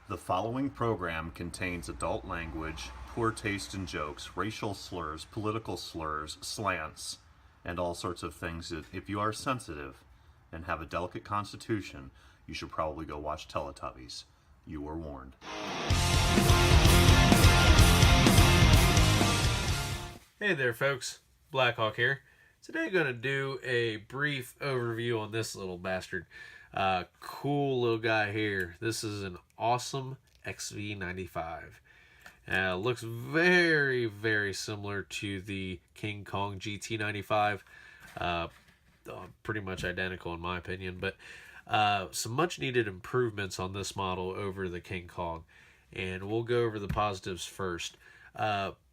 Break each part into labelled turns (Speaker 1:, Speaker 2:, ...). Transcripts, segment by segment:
Speaker 1: The following program contains adult language, poor taste in jokes, racial slurs, political slurs, slants, and all sorts of things that, if you are sensitive and have a delicate constitution, you should probably go watch Teletubbies. You were warned.
Speaker 2: Hey there folks, Blackhawk here. Today going to do a brief overview on this little bastard. Cool little guy here. This is an awesome XV95. Looks very, very similar to the King Kong GT95. Pretty much identical in my opinion, but some much needed improvements on this model over the King Kong. And we'll go over the positives first.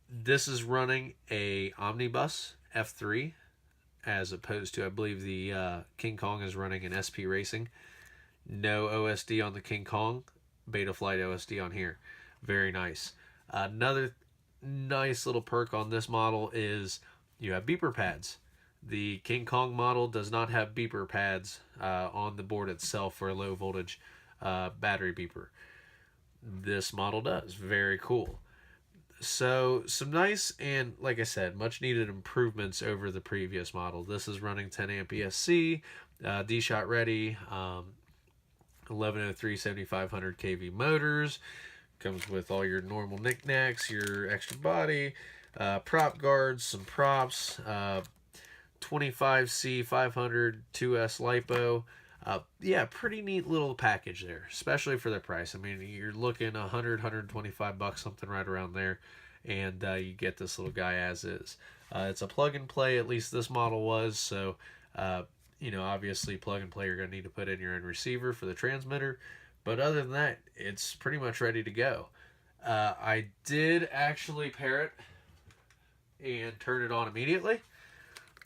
Speaker 2: This is running a Omnibus F3 as opposed to, I believe, the King Kong is running an SP Racing. No OSD on the King Kong, Betaflight OSD on here. Very nice. Another nice little perk on this model is you have beeper pads. The King Kong model does not have beeper pads on the board itself for a low voltage battery beeper. This model does. Very cool. So some nice and, like I said, much needed improvements over the previous model. This is running 10 amp ESC, D-Shot ready, 1103 7500 kV motors. Comes with all your normal knickknacks, your extra body, prop guards, some props, 25C 500 2S LiPo. Yeah, pretty neat little package there, especially for the price. I mean, you're looking 125 bucks, something right around there, and you get this little guy as is. It's a plug and play, at least this model was, so you know, obviously plug and play, you're going to need to put in your own receiver for the transmitter, but other than that, it's pretty much ready to go. I did actually pair it and turn it on immediately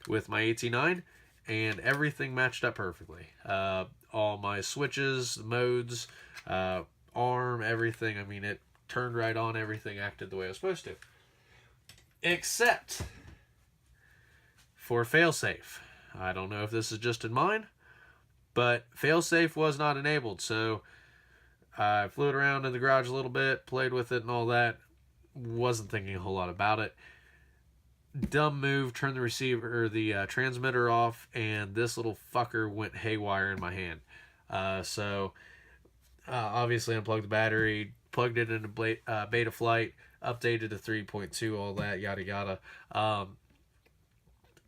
Speaker 2: with my AT9, and everything matched up perfectly. All my switches, modes, arm, everything. I mean, it turned right on. Everything acted the way it was supposed to. Except for failsafe. I don't know if this is just in mine, but failsafe was not enabled. So I flew it around in the garage a little bit, played with it and all that. Wasn't thinking a whole lot about it. Dumb move, turned the receiver or the transmitter off, and this little fucker went haywire in my hand. So obviously unplugged the battery, plugged it into Betaflight, updated to 3.2, all that yada yada,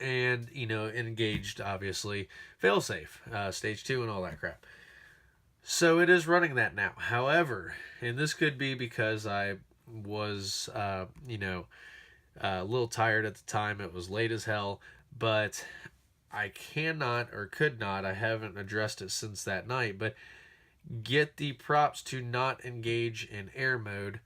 Speaker 2: and you know, engaged obviously failsafe, stage 2 and all that crap. So it is running that now. However, and this could be because I was you know, a little tired at the time. It was late as hell, but I cannot or could not, I haven't addressed it since that night, but get the props to not engage in air mode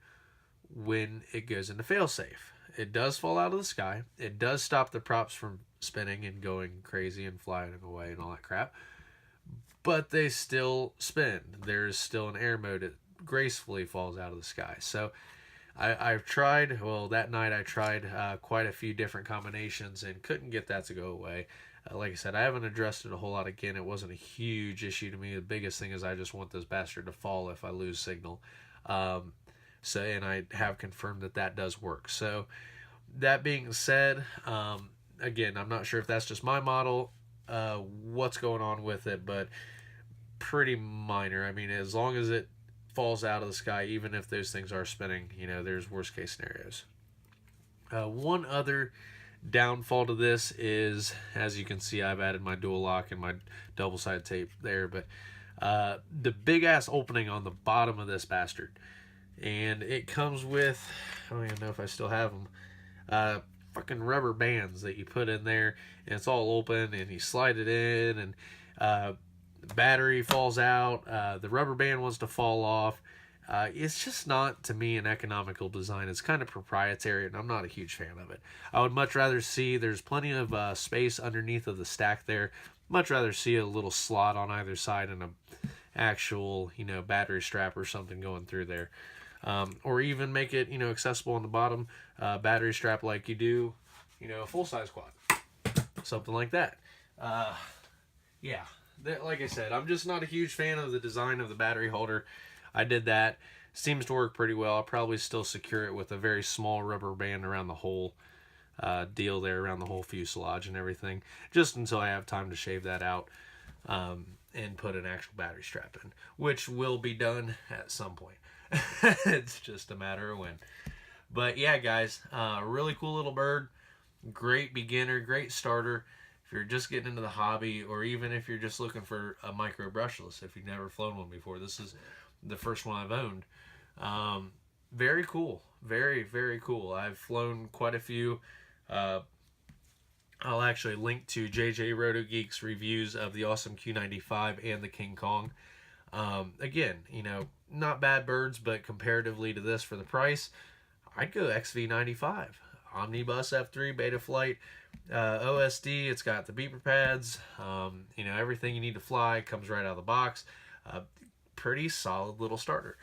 Speaker 2: when it goes into failsafe. It does fall out of the sky. It does stop the props from spinning and going crazy and flying away and all that crap, but they still spin. There's still an air mode. It gracefully falls out of the sky. So I've tried, well, that night I tried quite a few different combinations and couldn't get that to go away. Like I said, I haven't addressed it a whole lot again. It wasn't a huge issue to me. The biggest thing is I just want this bastard to fall if I lose signal. So, and I have confirmed that that does work. So that being said, again, I'm not sure if that's just my model, what's going on with it, but pretty minor. I mean, as long as it falls out of the sky, even if those things are spinning, you know, there's worst case scenarios. One other downfall to this is, as you can see, I've added my dual lock and my double-sided tape there, but the big ass opening on the bottom of this bastard, and it comes with, I don't even know if I still have them, fucking rubber bands that you put in there, and it's all open, and you slide it in, and the battery falls out, the rubber band wants to fall off. It's just not, to me, an economical design. It's kind of proprietary, and I'm not a huge fan of it. I would much rather see, there's plenty of space underneath of the stack there. Much rather see a little slot on either side and a actual, you know, battery strap or something going through there. Or even make it, you know, accessible on the bottom, battery strap like you do, you know, a full-size quad. Something like that. Yeah. Like I said, I'm just not a huge fan of the design of the battery holder. I did that. Seems to work pretty well. I'll probably still secure it with a very small rubber band around the whole deal there, around the whole fuselage and everything, just until I have time to shave that out and put an actual battery strap in, which will be done at some point. It's just a matter of when. But yeah, guys, really cool little bird. Great beginner, great starter. If you're just getting into the hobby, or even if you're just looking for a micro brushless, if you've never flown one before, this is the first one I've owned. Very cool. Very, very cool. I've flown quite a few. I'll actually link to JJ Rotogeek's reviews of the awesome Q95 and the King Kong. Again, you know, not bad birds, but comparatively to this for the price, I'd go XV95. Omnibus F3 Betaflight OSD. It's got the beeper pads, you know, everything you need to fly comes right out of the box. Pretty solid little starter.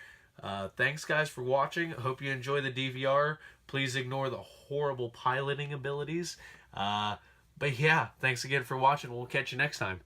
Speaker 2: Thanks guys for watching. Hope you enjoy the DVR. Please ignore the horrible piloting abilities. But yeah, thanks again for watching. We'll catch you next time.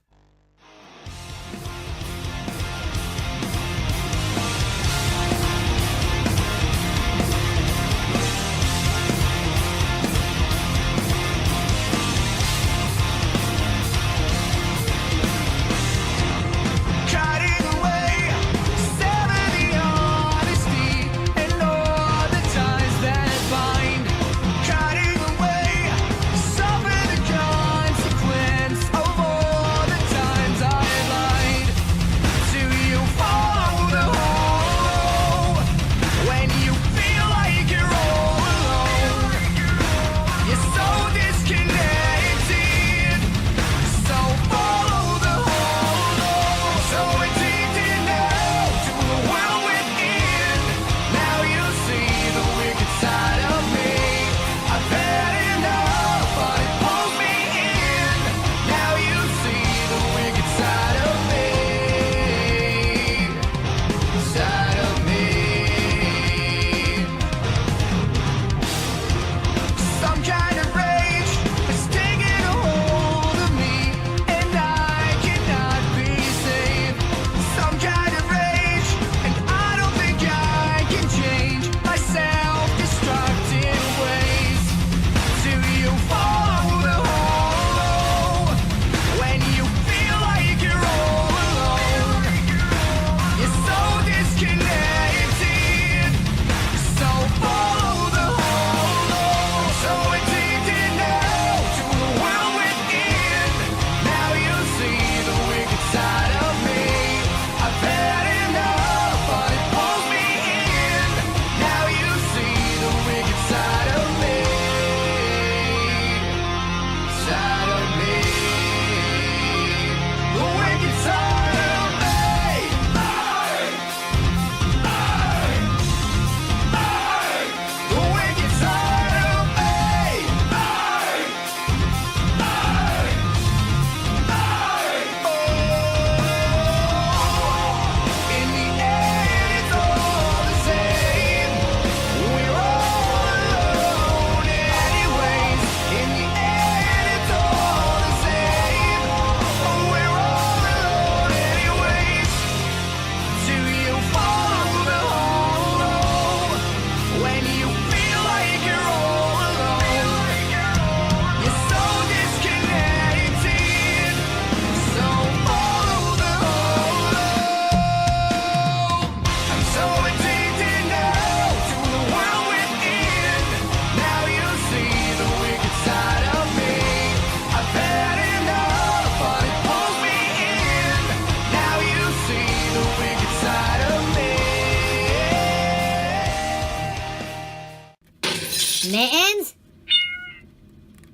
Speaker 3: Mittens?